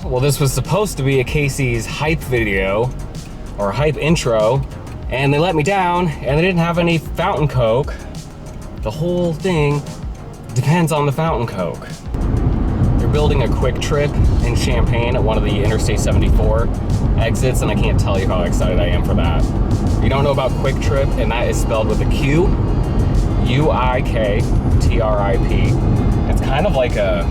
well, this was supposed to be a Casey's hype video or hype intro, and they let me down, and they didn't have any fountain Coke. The whole thing depends on the fountain Coke. They're building a quick trip in Champaign at one of the Interstate 74 exits, and I can't tell you how excited I am for that. If you don't know about Quick Trip, and that is spelled with a Q, U-I-K-T-R-I-P. It's kind of like a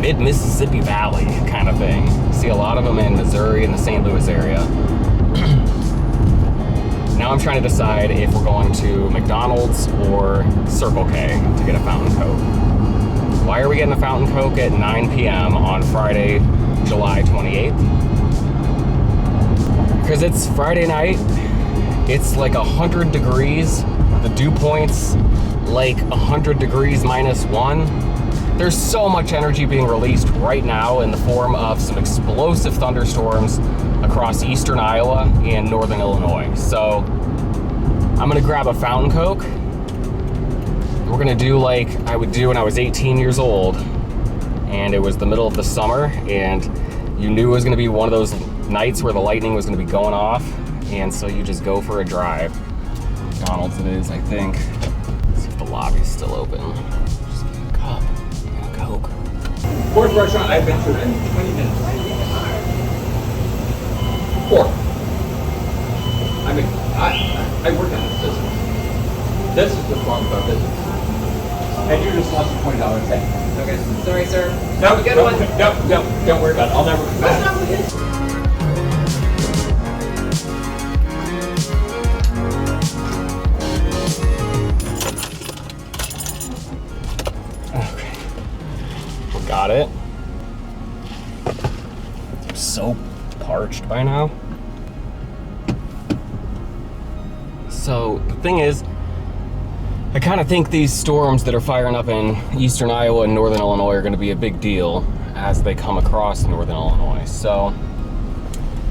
mid-Mississippi Valley kind of thing. You see a lot of them in Missouri and the St. Louis area. Now I'm trying to decide if we're going to McDonald's or Circle K to get a fountain Coke. Why are we getting a fountain Coke at 9 p.m. on Friday, July 28th? Because it's Friday night. It's like 100 degrees. The dew point's like 100 degrees -1. There's so much energy being released right now in the form of some explosive thunderstorms across eastern Iowa and northern Illinois. So I'm gonna grab a fountain Coke. We're gonna do like I would do when I was 18 years old, and it was the middle of the summer, and you knew it was gonna be one of those nights where the lightning was gonna be going off, and so you just go for a drive. McDonald's it is, I think. Let's see if the lobby's still open. Just get a cup and a Coke. Fourth restaurant I've been to in 20 minutes. Fourth. I mean, I work on this business. This is what's wrong with our business. And you just lost your $20 tip. Okay, sorry, sir. No, Have a good one. No, don't worry about it. I'll never come back. Okay. We got it. I'm so parched by now. So the thing is, I kind of think these storms that are firing up in eastern Iowa and northern Illinois are going to be a big deal as they come across northern Illinois. So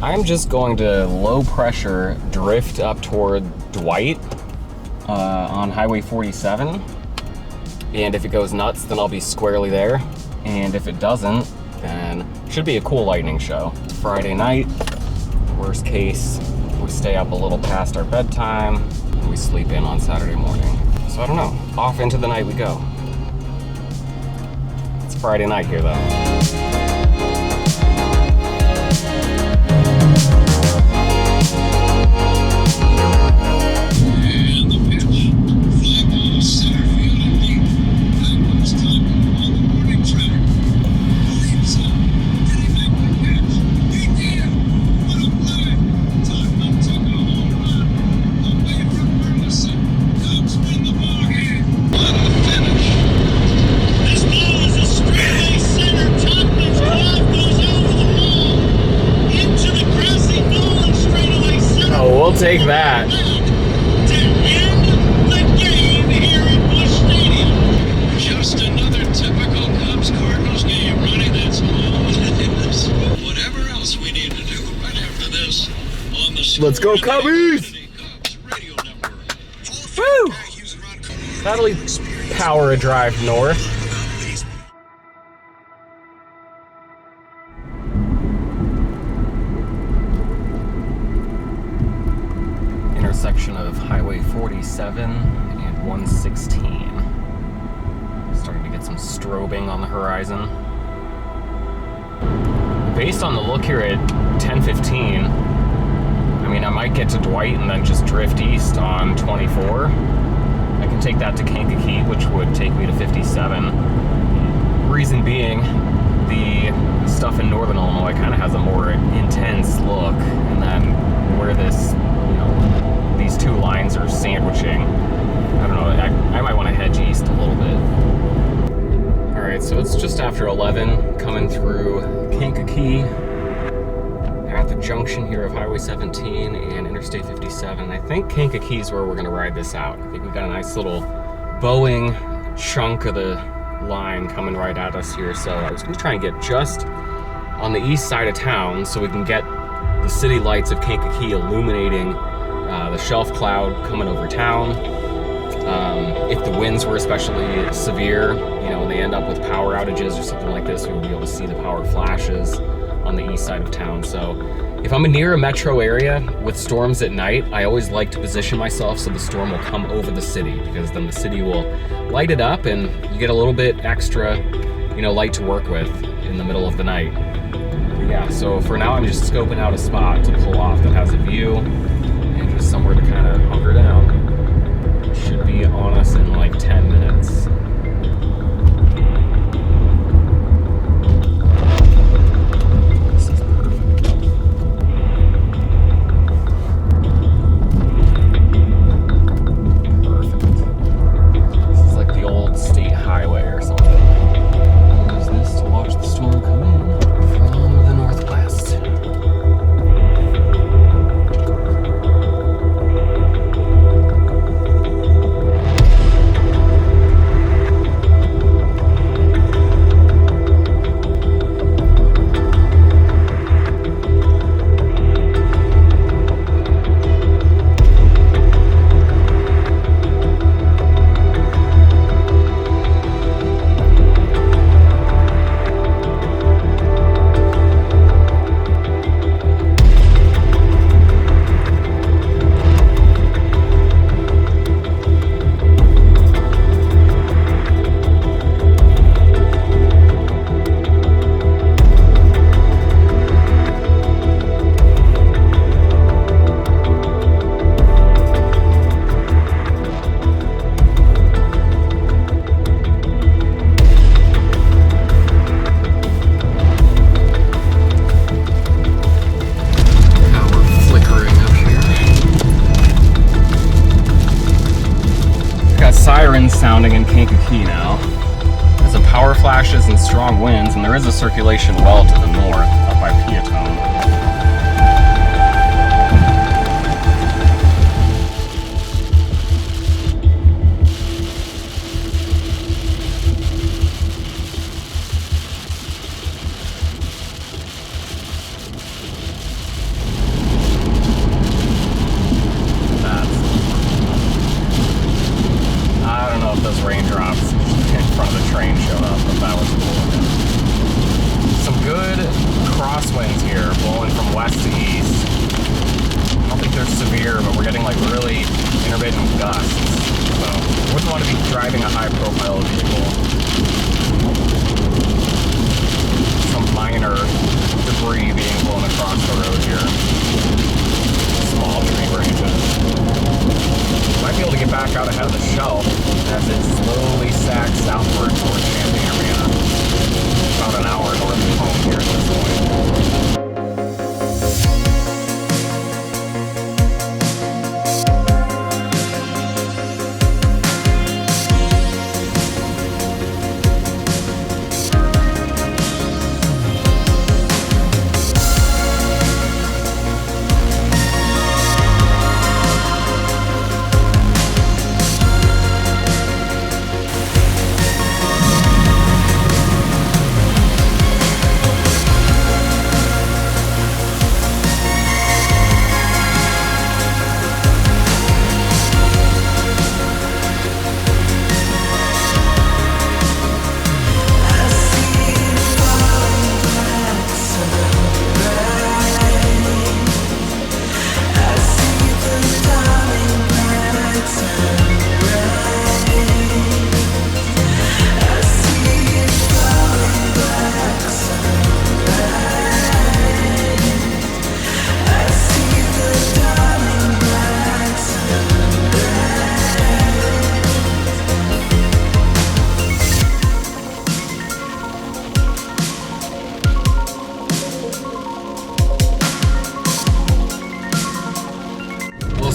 I'm just going to low pressure drift up toward Dwight on Highway 47. And if it goes nuts, then I'll be squarely there. And if it doesn't, then it should be a cool lightning show. It's Friday night. Worst case, we stay up a little past our bedtime and we sleep in on Saturday morning. So I don't know, off into the night we go. It's Friday night here though. Take that. To end the game here at Busch Stadium. Just another typical Cubs-Cardinals game, Ronnie. That's all it is. Whatever else we need to do right after this on the Let's go Cubbies! Cubs Radio Network. Woo! That'll power a drive north. Intersection of Highway 47 and 116. Starting to get some strobing on the horizon. Based on the look here at 10:15, I mean, I might get to Dwight and then just drift east on 24. I can take that to Kankakee, which would take me to 57. Reason being, the stuff in northern Illinois kind of has a more intense look, and then where this, these two lines are sandwiching, I don't know, I might want to hedge east a little bit. Alright, so it's just after 11, coming through Kankakee. At the junction here of Highway 17 and Interstate 57. I think Kankakee is where we're going to ride this out. I think we've got a nice little Boeing chunk of the line coming right at us here. So I was going to try and get just on the east side of town so we can get the city lights of Kankakee illuminating the shelf cloud coming over town. If the winds were especially severe, you know, and they end up with power outages or something like this, we will be able to see the power flashes on the east side of town. So if I'm near a metro area with storms at night, I always like to position myself so the storm will come over the city, because then the city will light it up and you get a little bit extra, you know, light to work with in the middle of the night. Yeah, so for now I'm just scoping out a spot to pull off that has a view and just somewhere to kind of hunker down. Should be on us in like 10 minutes. This is perfect. Perfect. This is like the old state highway or something. I'll use this to watch the storm come in from the northwest. Sirens sounding in Kankakee now. There's some power flashes and strong winds, and there is a circulation well to the north, up by Piatone. Raindrops in front of the train showed up, but that was cool. Some good crosswinds here, blowing from west to east. I don't think they're severe, but we're getting like really intermittent gusts. So I wouldn't want to be driving a high-profile vehicle. Some minor debris being blown across the road here. Small tree branches. Might be able to get back out ahead of the shelf as it slowly sags southward towards Champaign Arena. About an hour north of home here at this point.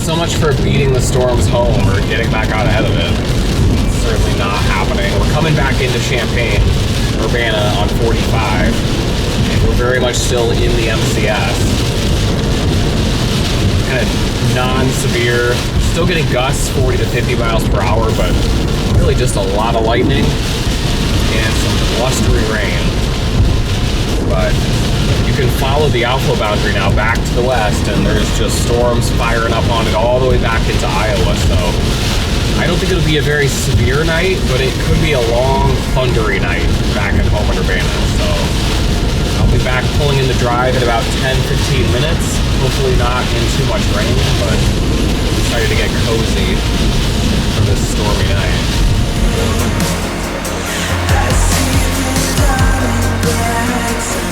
So much for beating the storms home or getting back out ahead of it. It's certainly not happening. We're coming back into Champaign, Urbana on 45, and we're very much still in the MCS. Kind of non-severe, still getting gusts 40 to 50 miles per hour, but really just a lot of lightning and some blustery rain. But you can follow the outflow boundary now back to the west, and there's just storms firing up on it all the way back into Iowa. So I don't think it'll be a very severe night, but it could be a long, thundery night back at home in Urbana. So I'll be back pulling in the drive in about 10-15 minutes. Hopefully not in too much rain, but excited to get cozy for this stormy night. I see the diamond bags.